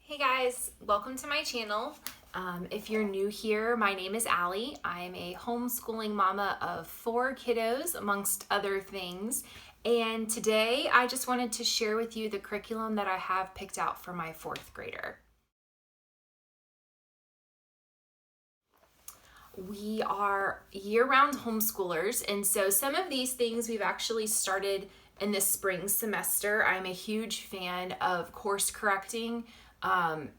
Hey guys, welcome to my channel. If you're new here, my name is Alli. I'm a homeschooling mama of 4 kiddos, amongst other things. And today I just wanted to share with you the curriculum that I have picked out for my 4th grader. We are year-round homeschoolers, and so some of these things we've actually started in this spring semester. I'm a huge fan of course correcting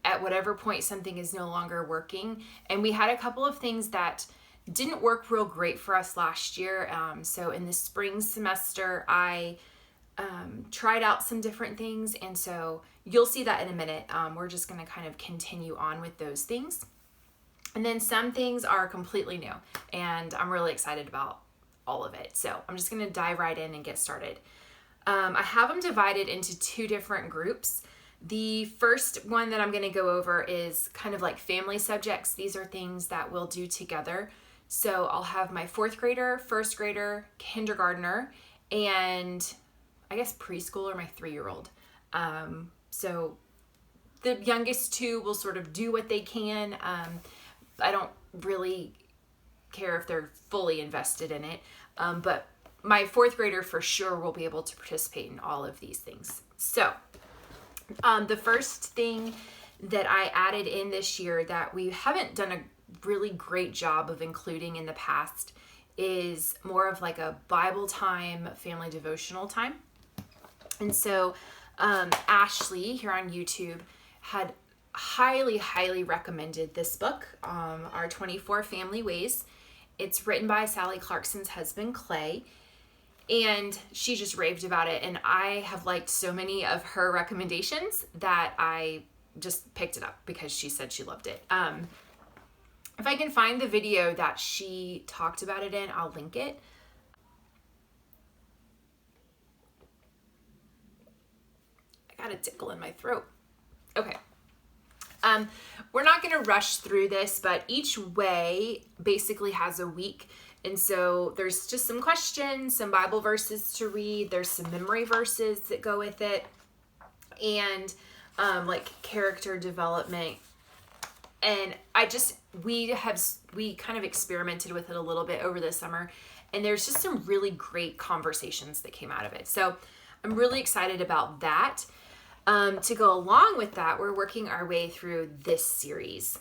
at whatever point something is no longer working. And we had a couple of things that didn't work real great for us last year. So in the spring semester, I tried out some different things. And so you'll see that in a minute. We're just going to kind of continue on with those things. And then some things are completely new. And I'm really excited about all of it. So I'm just going to dive right in and get started. I have them divided into 2 different groups. The first one that I'm going to go over is kind of like family subjects. These are things that we'll do together. So I'll have my 4th grader, 1st grader, kindergartner, and I guess preschooler, my 3-year-old. So the youngest 2 will sort of do what they can. I don't really care if they're fully invested in it, but my 4th grader for sure will be able to participate in all of these things. So the first thing that I added in this year that we haven't done a really great job of including in the past is more of like a Bible time, family devotional time. And so Ashley here on YouTube had highly recommended this book, Our 24 Family Ways. It's written by Sally Clarkson's husband, Clay. And she just raved about it. And I have liked so many of her recommendations that I just picked it up because she said she loved it. If I can find the video that she talked about it in, I'll link it. I got a tickle in my throat. Okay. We're not going to rush through this, but each way basically has a week. And so there's just some questions, some Bible verses to read. There's some memory verses that go with it, and like character development. And we kind of experimented with it a little bit over the summer, and there's just some really great conversations that came out of it. So I'm really excited about that. To go along with that, we're working our way through this series,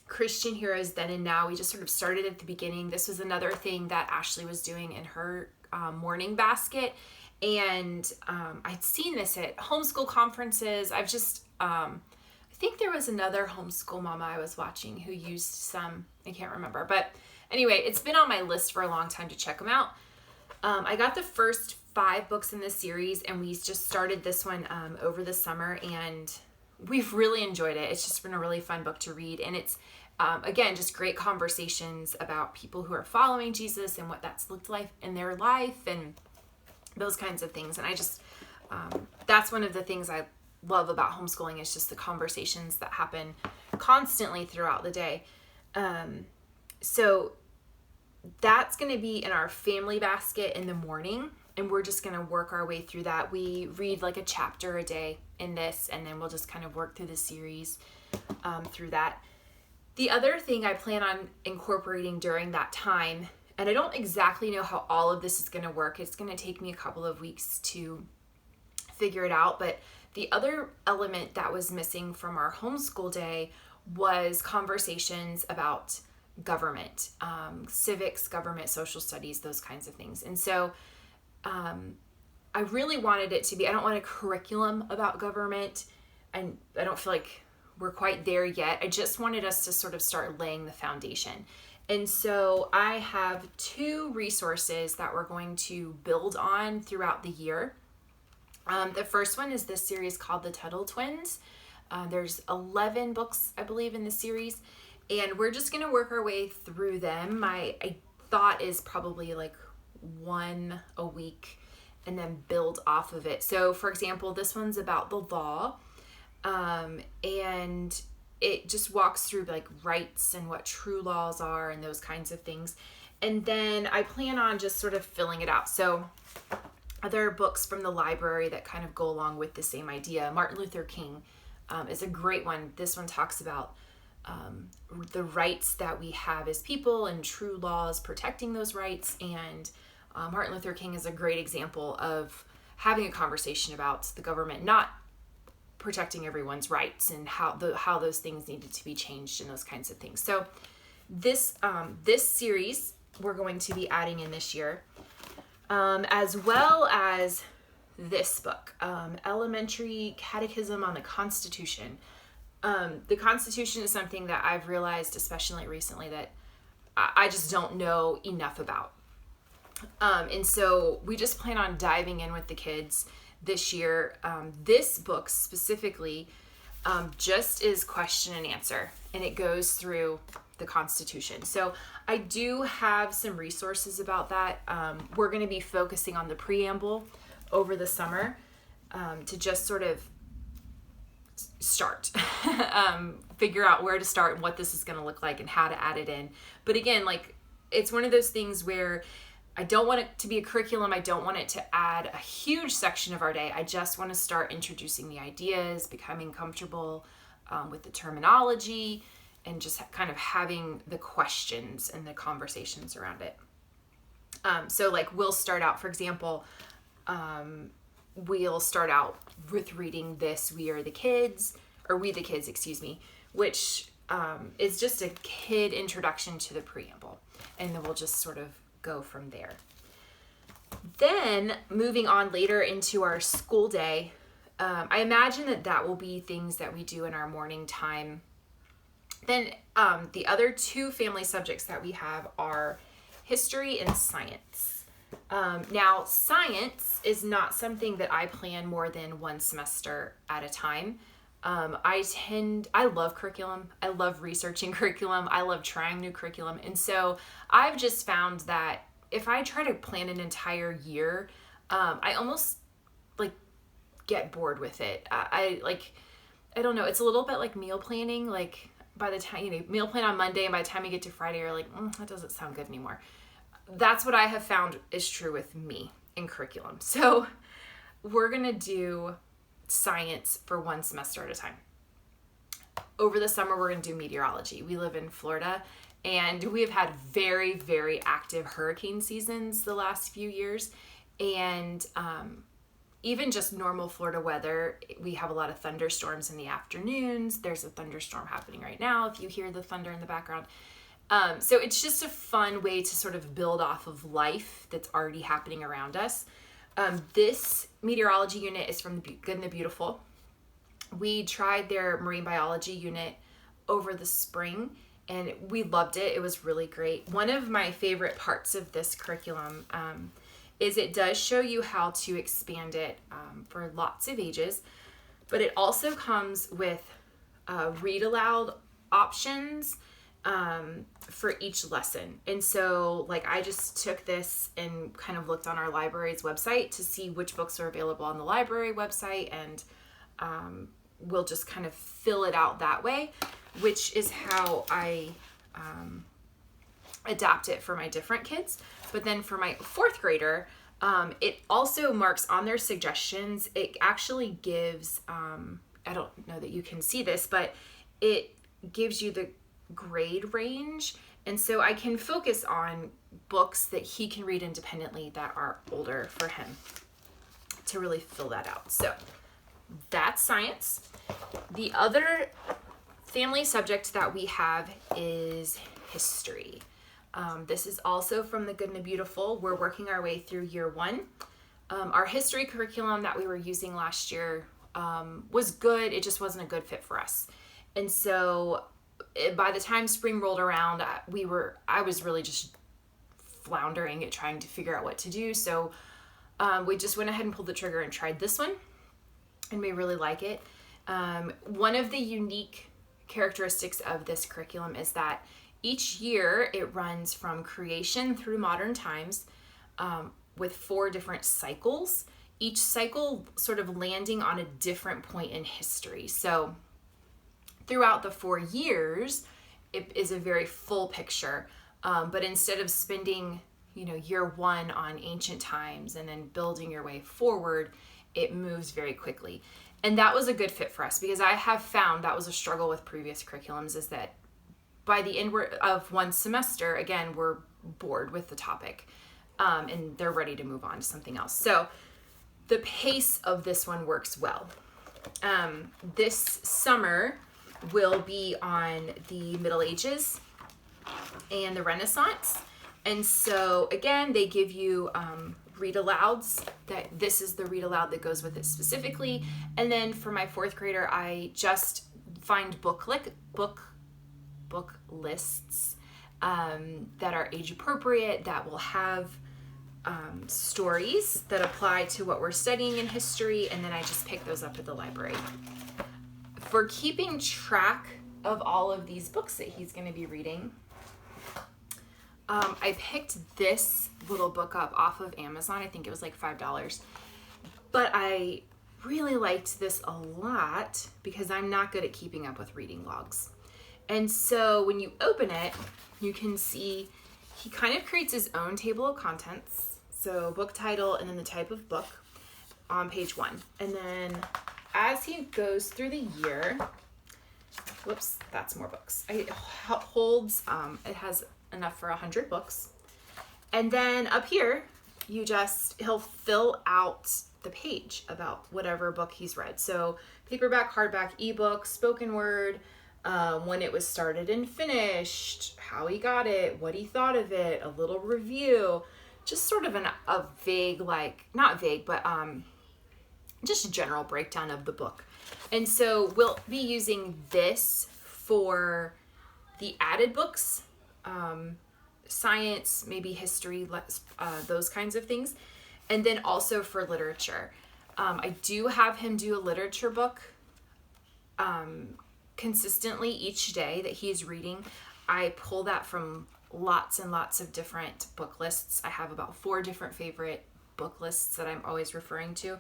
Christian Heroes Then and Now. We just sort of started at the beginning. This was another thing that Ashley was doing in her morning basket. And I'd seen this at homeschool conferences. I think there was another homeschool mama I was watching who used some, I can't remember. But anyway, it's been on my list for a long time to check them out. I got the first 5 books in this series, and we just started this one over the summer, and we've really enjoyed it. It's just been a really fun book to read, and it's again just great conversations about people who are following Jesus and what that's looked like in their life and those kinds of things. And I just that's one of the things I love about homeschooling, is just the conversations that happen constantly throughout the day. So that's going to be in our family basket in the morning, and we're just going to work our way through that. We read like a chapter a day in this, and then we'll just kind of work through the series through that. The other thing I plan on incorporating during that time, and I don't exactly know how all of this is going to work. It's going to take me a couple of weeks to figure it out, but the other element that was missing from our homeschool day was conversations about government, civics, government, social studies, those kinds of things. And so I really wanted it to be, I don't want a curriculum about government, and I don't feel like we're quite there yet. I just wanted us to sort of start laying the foundation. And so I have 2 resources that we're going to build on throughout the year. The first one is this series called The Tuttle Twins. There's 11 books, I believe, in the series, and we're just going to work our way through them. My thought is probably like 1 a week and then build off of it. So for example, this one's about the law, and it just walks through like rights and what true laws are and those kinds of things. And then I plan on just sort of filling it out. So other books from the library that kind of go along with the same idea. Martin Luther King is a great one. This one talks about the rights that we have as people and true laws protecting those rights. And Martin Luther King is a great example of having a conversation about the government not protecting everyone's rights and how those things needed to be changed and those kinds of things. So this series we're going to be adding in this year, as well as this book, Elementary Catechism on the Constitution. The Constitution is something that I've realized, especially recently, that I just don't know enough about. And so we just plan on diving in with the kids this year. This book specifically just is question and answer, and it goes through the Constitution. So I do have some resources about that. We're going to be focusing on the preamble over the summer to just sort of start, figure out where to start and what this is going to look like and how to add it in. But again, like, it's one of those things where I don't want it to be a curriculum. I don't want it to add a huge section of our day. I just want to start introducing the ideas, becoming comfortable with the terminology, and just kind of having the questions and the conversations around it. So like we'll start out, for example, we'll start out with reading this We the Kids, excuse me, which is just a kid introduction to the preamble. And then we'll just sort of go from there. Then moving on later into our school day, I imagine that will be things that we do in our morning time. Then the other two family subjects that we have are history and science. Now, science is not something that I plan more than one semester at a time. I love curriculum. I love researching curriculum. I love trying new curriculum. And so I've just found that if I try to plan an entire year, I almost like get bored with it. I don't know. It's a little bit like meal planning. Like by the time, meal plan on Monday, and by the time you get to Friday, you're like, that doesn't sound good anymore. That's what I have found is true with me in curriculum. So we're going to do science for one semester at a time. Over the summer, we're going to do meteorology. We live in Florida, and we have had very, very active hurricane seasons the last few years. And even just normal Florida weather, we have a lot of thunderstorms in the afternoons. There's a thunderstorm happening right now if you hear the thunder in the background. So it's just a fun way to sort of build off of life that's already happening around us. This meteorology unit is from the Good and the Beautiful. We tried their marine biology unit over the spring, and we loved it. It was really great. One of my favorite parts of this curriculum is it does show you how to expand it for lots of ages, but it also comes with read aloud options for each lesson. And so like I just took this and kind of looked on our library's website to see which books are available on the library website, and we'll just kind of fill it out that way, which is how I adapt it for my different kids. But then for my fourth grader, it also marks on their suggestions. It actually gives, I don't know that you can see this, but it gives you the grade range. And so I can focus on books that he can read independently that are older for him to really fill that out. So that's science. The other family subject that we have is history. This is also from the Good and the Beautiful. We're working our way through year one. Our history curriculum that we were using last year was good. It just wasn't a good fit for us. And so by the time spring rolled around, I was really just floundering at trying to figure out what to do. So we just went ahead and pulled the trigger and tried this one, and we really like it. One of the unique characteristics of this curriculum is that each year it runs from creation through modern times with 4 different cycles, each cycle sort of landing on a different point in history. So throughout the 4 years, it is a very full picture. But instead of spending, year one on ancient times and then building your way forward, it moves very quickly. And that was a good fit for us because I have found that was a struggle with previous curriculums, is that by the end of one semester, again, we're bored with the topic and they're ready to move on to something else. So the pace of this one works well. This summer will be on the Middle Ages and the Renaissance. And so again, they give you read alouds, that this is the read aloud that goes with it specifically. And then for my fourth grader, I just find book lists that are age appropriate, that will have stories that apply to what we're studying in history, and then I just pick those up at the library. For keeping track of all of these books that he's going to be reading, I picked this little book up off of Amazon. I think it was like $5. But I really liked this a lot because I'm not good at keeping up with reading logs. And so when you open it, you can see he kind of creates his own table of contents. So book title and then the type of book on page 1. And then as he goes through the year, whoops, that's more books. It holds, it has enough for 100 books. And then up here, he'll fill out the page about whatever book he's read. So paperback, hardback, ebook, spoken word, when it was started and finished, how he got it, what he thought of it, a little review, just sort of a vague, not vague, but just a general breakdown of the book. And so we'll be using this for the added books, science, maybe history, those kinds of things. And then also for literature. I do have him do a literature book consistently each day that he's reading. I pull that from lots and lots of different book lists. I have about 4 different favorite book lists that I'm always referring to.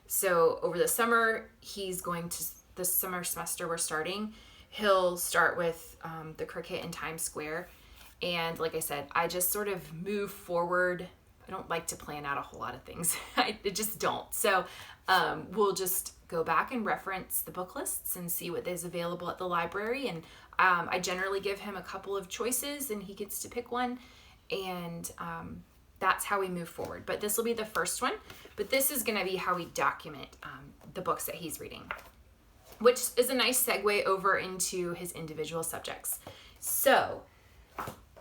So over the summer, this summer semester we're starting, he'll start with The Cricket in Times Square. And like I said, I just sort of move forward. I don't like to plan out a whole lot of things. I just don't. So we'll just go back and reference the book lists and see what is available at the library. And I generally give him a couple of choices and he gets to pick one. And that's how we move forward. But this will be the first one. But this is going to be how we document the books that he's reading, which is a nice segue over into his individual subjects. So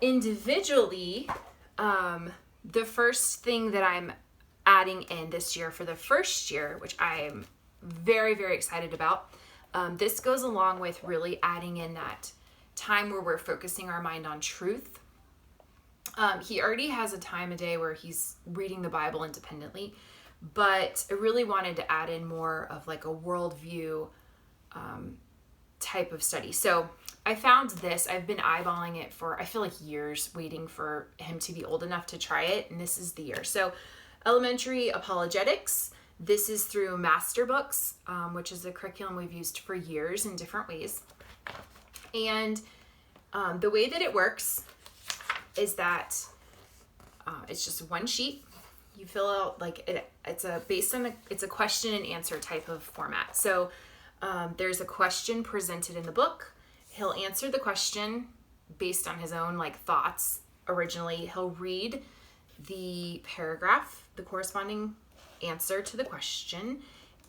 individually, the first thing that I'm adding in this year for the first year, which I am very, very excited about, this goes along with really adding in that time where we're focusing our mind on truth. He already has a time a day where he's reading the Bible independently, but I really wanted to add in more of like a worldview type of study. So I found this. I've been eyeballing it for, I feel like years, waiting for him to be old enough to try it, and this is the year. So elementary apologetics. This is through Master Books, which is a curriculum we've used for years in different ways. And the way that it works is that it's just one sheet. You fill out it's a question and answer type of format. So there's a question presented in the book. He'll answer the question based on his own thoughts. Originally, he'll read the paragraph, the corresponding answer to the question,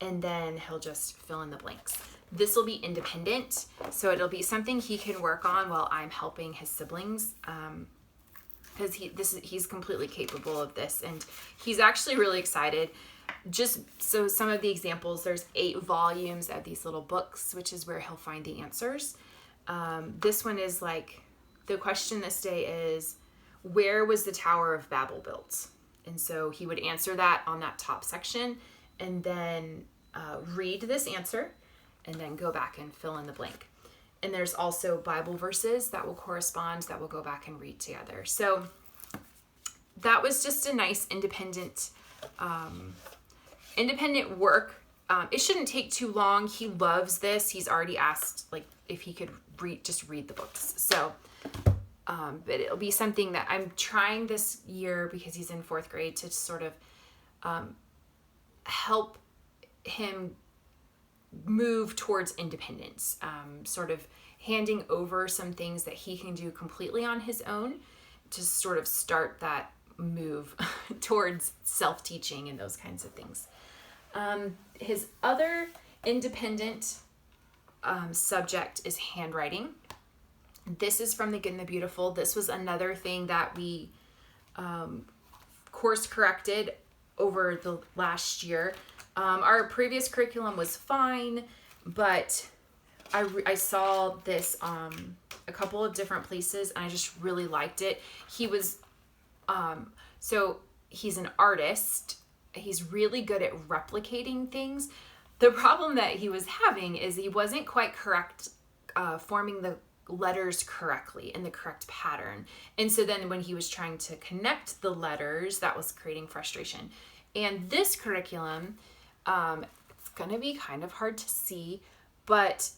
and then he'll just fill in the blanks. This will be independent, so it'll be something he can work on while I'm helping his siblings, because he's completely capable of this, and he's actually really excited. Just so some of the examples, there's 8 volumes of these little books, which is where he'll find the answers. This one is the question this day is, where was the Tower of Babel built? And so he would answer that on that top section, and then read this answer, and then go back and fill in the blank. And there's also Bible verses that will correspond that we'll go back and read together. So that was just a nice independent work. It shouldn't take too long. He loves this. He's already asked if he could read the books. So but it'll be something that I'm trying this year, because he's in 4th grade, to sort of help him move towards independence, sort of handing over some things that he can do completely on his own to sort of start that move towards self-teaching and those kinds of things. His other independent subject is handwriting. This is from The Good and the Beautiful. This was another thing that we course corrected over the last year. Our previous curriculum was fine, but I saw this a couple of different places and I just really liked it. He was, so he's an artist. He's really good at replicating things. The problem that he was having is he wasn't quite correct, forming the letters correctly in the correct pattern. And so then when he was trying to connect the letters, that was creating frustration. And this curriculum, it's going to be kind of hard to see, but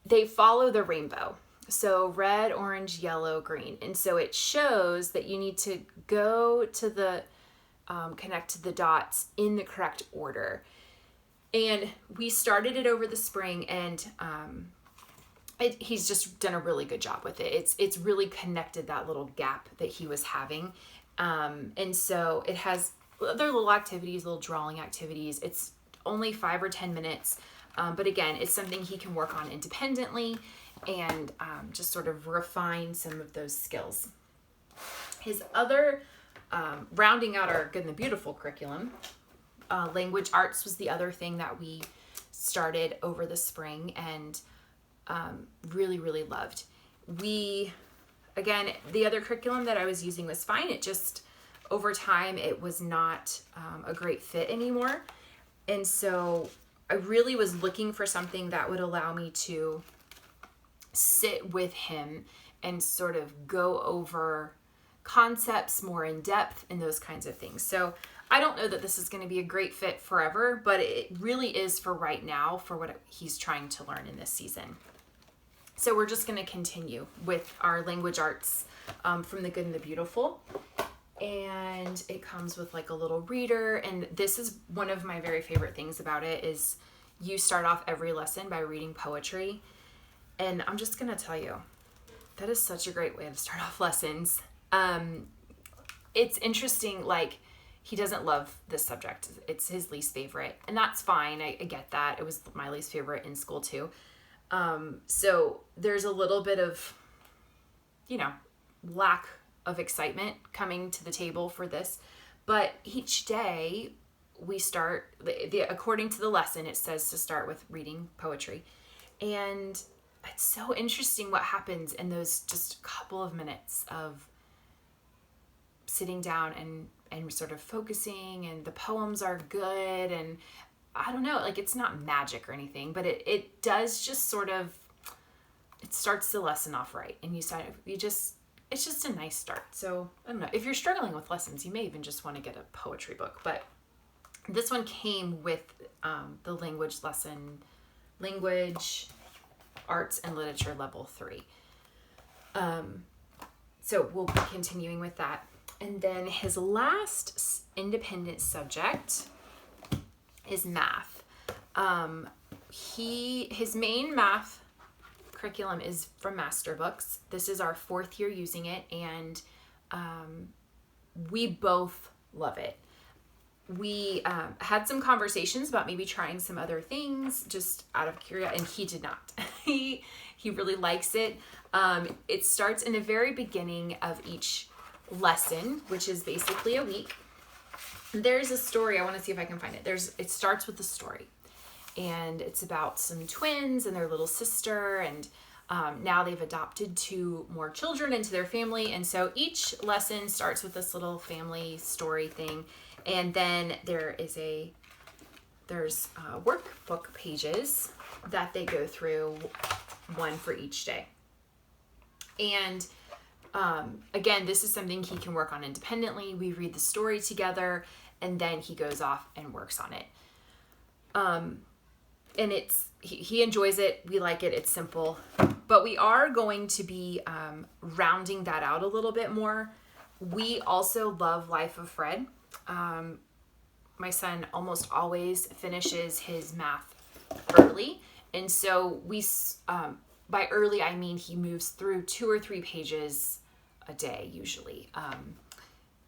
they follow the rainbow. So red, orange, yellow, green. And so it shows that you need to go to the, connect the dots in the correct order. And we started it over the spring, and he's just done a really good job with it. It's really connected that little gap that he was having. And so it has other little activities, little drawing activities. It's only 5 or 10 minutes. But again, it's something he can work on independently and just sort of refine some of those skills. His other, rounding out our Good and the Beautiful curriculum, language arts was the other thing that we started over the spring and really, really loved. Again, the other curriculum that I was using was fine. It just, over time, it was not a great fit anymore. And so I really was looking for something that would allow me to sit with him and sort of go over concepts more in depth and those kinds of things. So I don't know that this is going to be a great fit forever, but it really is for right now for what he's trying to learn in this season. So we're just going to continue with our language arts from The Good and the Beautiful. And it comes with like a little reader. And this is one of my very favorite things about it is you start off every lesson by reading poetry. And I'm just going to tell you, that is such a great way to start off lessons. It's interesting, like, he doesn't love this subject. It's his least favorite. And that's fine. I get that. It was my least favorite in school too. So there's a little bit of, lack of excitement coming to the table for this. But each day we start, according to the lesson, it says to start with reading poetry. And it's so interesting what happens in those just couple of minutes of sitting down and sort of focusing, and the poems are good, and I don't know, like, it's not magic or anything, but it does just sort of, it starts the lesson off right, and it's just a nice start. So I don't know, if you're struggling with lessons, you may even just want to get a poetry book, but this one came with the language lesson, language arts and literature level 3. So we'll be continuing with that. And then his last independent subject is math. His main math curriculum is from Master Books. This is our 4th year using it, and we both love it. We had some conversations about maybe trying some other things just out of curiosity, and he did not. He really likes it. It starts in the very beginning of each lesson, which is basically a week. There's a story. I want to see if I can find it. It starts with a story, and it's about some twins and their little sister, and now they've adopted 2 more children into their family, and so each lesson starts with this little family story thing, and then there's workbook pages that they go through, one for each day. And again, this is something he can work on independently. We read the story together, and then he goes off and works on it. And he enjoys it. We like it. It's simple. But we are going to be rounding that out a little bit more. We also love Life of Fred. My son almost always finishes his math early. And so by early, I mean he moves through 2 or 3 pages a day usually.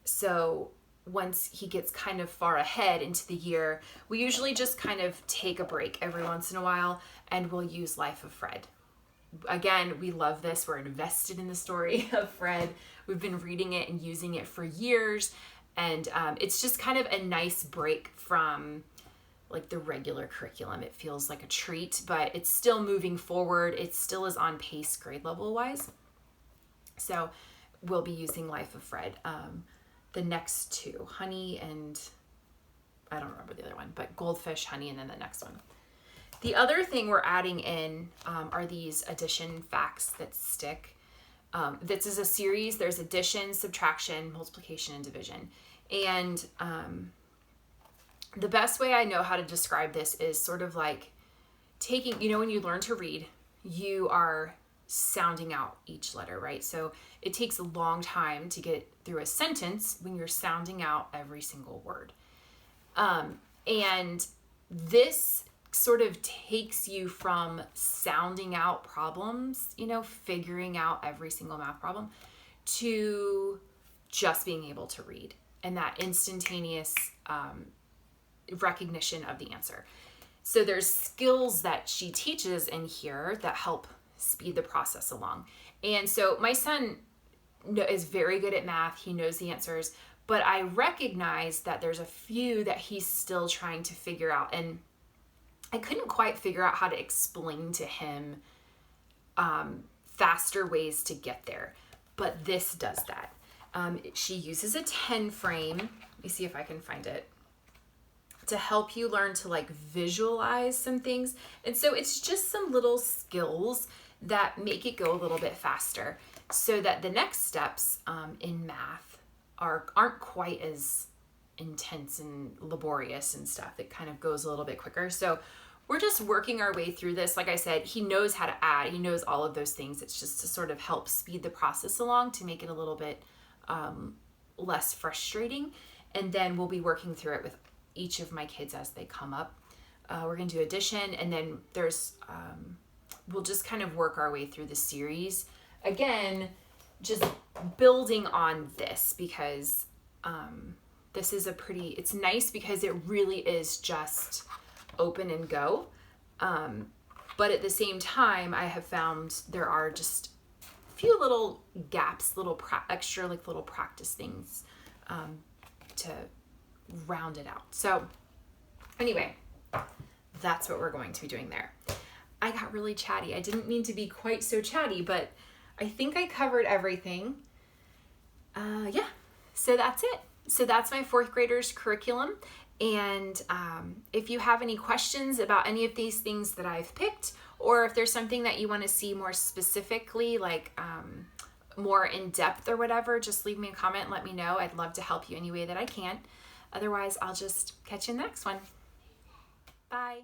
So once he gets kind of far ahead into the year, we usually just kind of take a break every once in a while, and we'll use Life of Fred. Again, we love this. We're invested in the story of Fred. We've been reading it and using it for years. And it's just kind of a nice break from like the regular curriculum. It feels like a treat, but it's still moving forward. It still is on pace grade level wise. So we'll be using Life of Fred. The next 2, honey and I don't remember the other one, but goldfish, honey, and then the next one. The other thing we're adding in are these addition facts that stick. This is a series. There's addition, subtraction, multiplication, and division. And the best way I know how to describe this is sort of like taking, when you learn to read, you are sounding out each letter, right? So it takes a long time to get through a sentence when you're sounding out every single word. And this sort of takes you from sounding out problems, figuring out every single math problem, to just being able to read and that instantaneous recognition of the answer. So there's skills that she teaches in here that help speed the process along. And so my son is very good at math. He knows the answers, but I recognize that there's a few that he's still trying to figure out. And I couldn't quite figure out how to explain to him faster ways to get there. But this does that. She uses a 10 frame. Let me see if I can find it, to help you learn to like visualize some things. And so it's just some little skills that make it go a little bit faster, so that the next steps in math aren't quite as intense and laborious and stuff. It kind of goes a little bit quicker. So we're just working our way through this. Like I said, he knows how to add. He knows all of those things. It's just to sort of help speed the process along, to make it a little bit less frustrating. And then we'll be working through it with each of my kids as they come up. We're going to do addition, and then we'll just kind of work our way through the series. Again, just building on this, because this is it's nice because it really is just open and go. But at the same time, I have found there are just a few little gaps, extra little practice things to round it out. So anyway, that's what we're going to be doing there. I got really chatty. I didn't mean to be quite so chatty, but I think I covered everything. Yeah, so that's it. So that's my 4th graders curriculum. And if you have any questions about any of these things that I've picked, or if there's something that you want to see more specifically, like more in depth or whatever, just leave me a comment and let me know. I'd love to help you any way that I can. Otherwise, I'll just catch you in the next one. Bye.